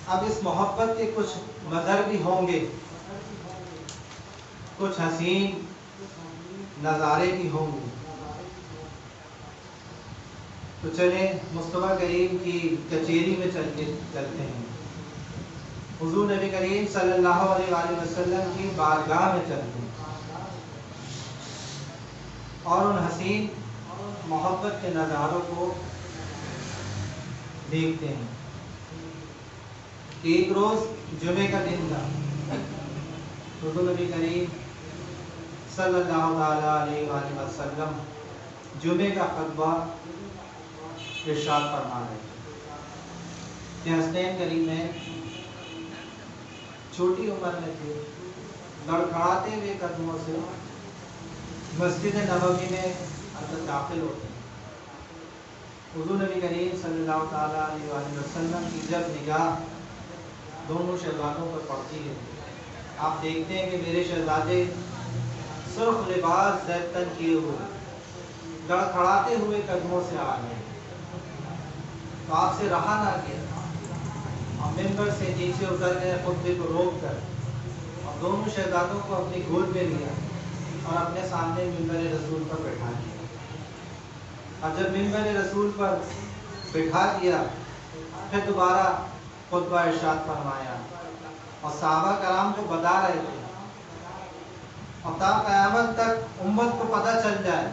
اب اس محبت کے کچھ مظہر بھی ہوں گے، کچھ حسین نظارے بھی ہوں گے۔ تو چلیں مصطفیٰ کریم کی کچہری میں چلتے ہیں، حضور نبی کریم صلی اللہ علیہ وآلہ وسلم کی بارگاہ میں چلتے ہیں اور ان حسین محبت کے نظاروں کو دیکھتے ہیں۔ ایک روز جمعے کا دن تھا، حضور نبی کریم صلی اللہ علیہ وآلہ وسلم جمعے کا خطبہ ارشاد فرما رہے تھے کہ حسنین کریمین چھوٹی عمر میں تھے، لڑکھڑاتے ہوئے قدموں سے مسجد نبوی میں اندر داخل ہوتے ہیں۔ حضور نبی کریم صلی اللہ علیہ وآلہ وسلم کی جب نگاہ دونوں شہزادوں پر پڑتی ہے، آپ دیکھتے ہیں کہ میرے شہزادے سرخ لباس زیب تن کیے ہوئے لڑکھڑاتے ہوئے قدموں سے آ گئے، تو آپ سے رہا نہ گیا اور ممبر سے نیچے اتر گئے خطبے کو روک کر، اور دونوں شہزادوں کو اپنی گود میں لیا اور اپنے سامنے ممبر رسول پر بٹھا دیا۔ اور جب ممبر رسول پر بٹھا دیا پھر دوبارہ خطبہ ارشاد فرمایا اور صحابہ کرام کو بتا رہے تھے اور تا قیامت تک امت کو پتہ چل جائے،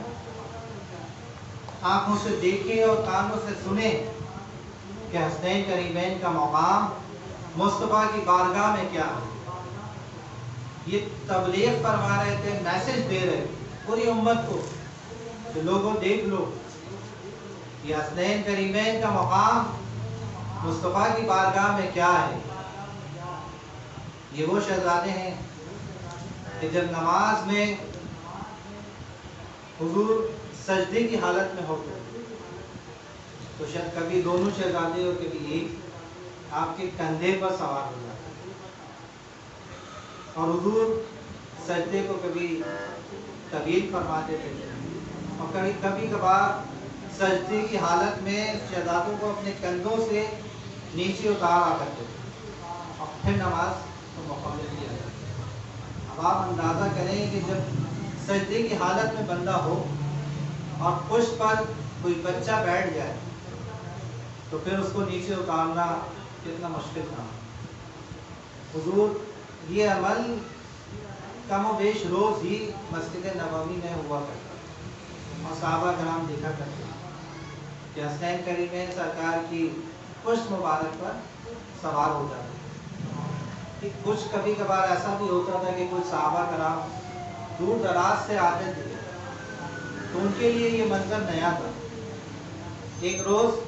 آنکھوں سے دیکھے اور کانوں سے سنے کہ حسنین کریمین کا مقام مصطفیٰ کی بارگاہ میں کیا ہے۔ یہ تبلیغ فرما رہے تھے، میسج دے رہے تھے پوری امت کو کہ لوگوں دیکھ لو یہ حسنین کریمین کا مقام مصطفیٰ کی بارگاہ میں کیا ہے۔ یہ وہ شہزادے ہیں کہ جب نماز میں حضور سجدے کی حالت میں ہوتے تو شاید کبھی دونوں شہزادے اور کبھی ایک آپ کے کندھے پر سوار ہو جاتا، اور حضور سجدے کو کبھی طویل فرماتے تھے اور کبھی کبھار سجدے کی حالت میں شہزادوں کو اپنے کندھوں سے نیچے اتارا کرتے تھے اور پھر نماز کو مکمل کیا جاتا۔ اب آپ اندازہ کریں کہ جب سجدے کی حالت میں بندہ ہو اور پشت پر کوئی بچہ بیٹھ جائے تو پھر اس کو نیچے اتارنا کتنا مشکل تھا۔ حضور یہ عمل کم و بیش روز ہی مسجد نبوی میں ہوا کرتا اور صحابہ کرام دیکھا کرتے کہ حسنین کریمین سرکار کی پشت مبارک پر سوار ہو جاتے۔ کچھ کبھی کبھار ایسا بھی ہوتا تھا کہ کچھ صحابہ کرام دور دراز سے آتے تھے تو ان کے لیے یہ منظر نیا تھا۔ ایک روز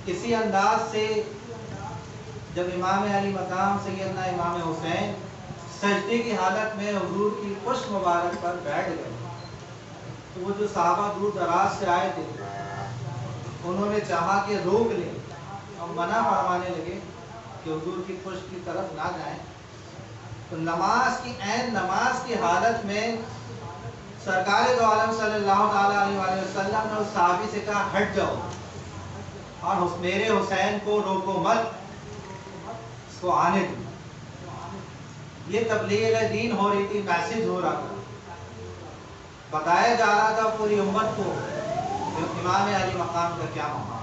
کسی انداز سے جب امام علی مقام سیدنا امام حسین سجدے کی حالت میں حضور کی پشت مبارک پر بیٹھ گئے تو وہ جو صحابہ دور دراز سے آئے تھے انہوں نے چاہا کہ روک لیں اور منع فرمانے لگے کہ حضور کی پشت کی طرف نہ جائیں، تو عین نماز کی حالت میں سرکار دو عالم صلی اللہ علیہ وآلہ وسلم نے اس صحابی سے کہا ہٹ جاؤ اور میرے حسین کو روکو مت، اس کو آنے دو۔ یہ تبلیغ دین ہو رہی تھی، میسج ہو رہا تھا، بتایا جا رہا تھا پوری امت کو کہ امام علی مقام کا کیا مقام۔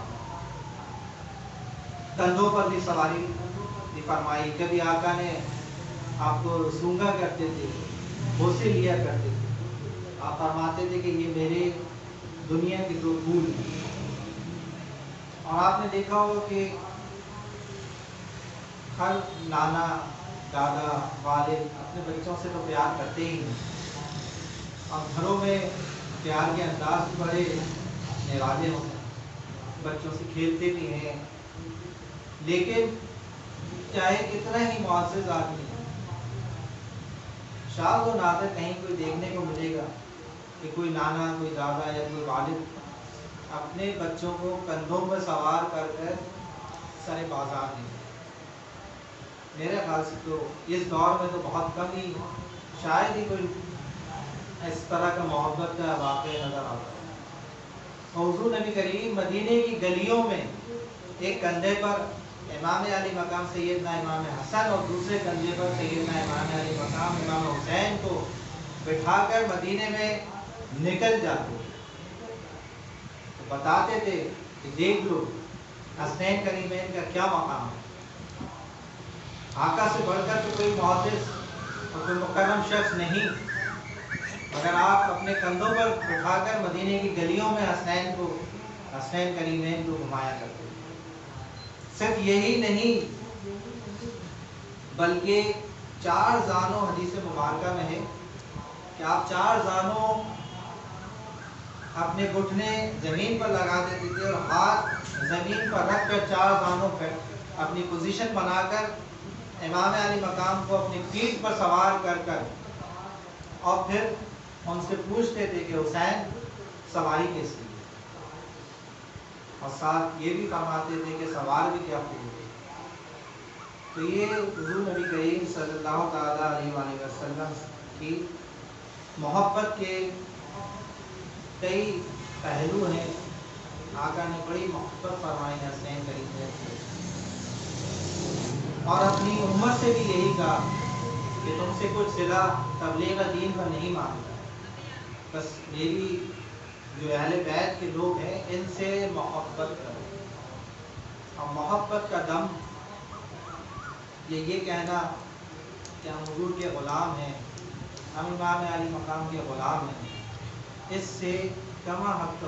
کندھوں پر بھی سواری بھی فرمائی، کبھی آقا نے آپ کو سونگا کرتے تھے، بوسے لیا کرتے تھے، آپ فرماتے تھے کہ یہ میرے دنیا کے دو پھول ہیں۔ اور آپ نے دیکھا ہوگا کہ ہر نانا دادا والد اپنے بچوں سے تو پیار کرتے ہی ہیں اور گھروں میں پیار کے انداز بڑے نرالے ہوتے ہیں، بچوں سے کھیلتے بھی ہیں، لیکن چاہے کتنا ہی معزز آدمی ہے شاید و نادر کہیں کوئی دیکھنے کو ملے گا کہ کوئی نانا، کوئی دادا یا کوئی والد اپنے بچوں کو کندھوں پر سوار کر سارے بازار نہیں۔ میرے خیال سے تو اس دور میں تو بہت کم ہی شاید ہی کوئی اس طرح کا محبت کا واقعہ نظر آتا ہے۔ حضور نبی کریم مدینے کی گلیوں میں ایک کندھے پر امام علی مقام سیدنا امام حسن اور دوسرے کندھے پر سیدنا امام علی مقام امام حسین کو بٹھا کر مدینے میں نکل جاتے تو بتاتے تھے کہ دیکھ لو حسنین کریمین کا کیا مقام ہے، آقا سے بڑھ کر تو کوئی معزز اور کوئی مکرم شخص نہیں، مگر آپ اپنے کندھوں پر بٹھا کر مدینے کی گلیوں میں حسنین کریمین کو گھمایا کرتے تھے۔ صرف یہی نہیں بلکہ 4 زانوں حدیث مبارکہ میں ہے کہ آپ 4 زانوں اپنے گھٹنے زمین پر لگا دیتے تھے اور ہاتھ زمین پر رکھ کر 4 زانوں پر اپنی پوزیشن بنا کر امام علی مقام کو اپنی پیٹھ پر سوار کر کر اور پھر ان سے پوچھتے تھے کہ حسین سواری کیسی ہے، اور ساتھ یہ بھی فرماتے تھے کہ سوار بھی کیا خوب ہے۔ تو یہ حضور نبی کریم صلی اللہ تعالیٰ علیہ وآلہ وسلم کی محبت کے کئی پہلو ہیں۔ آقا نے بڑی محبت فرمائی ہے حسین کریمین سے، اور اپنی امت سے بھی یہی کہا کہ تم سے کچھ صلہ تبلیغ دین کا نہیں مانگتا، بس میری جو اہل بیت کے لوگ ہیں ان سے محبت کرو۔ اور محبت کا دم یہ کہنا کہ ہم حضور کے غلام ہیں، ہم امام علی مقام کے غلام ہیں، اس سے کما حق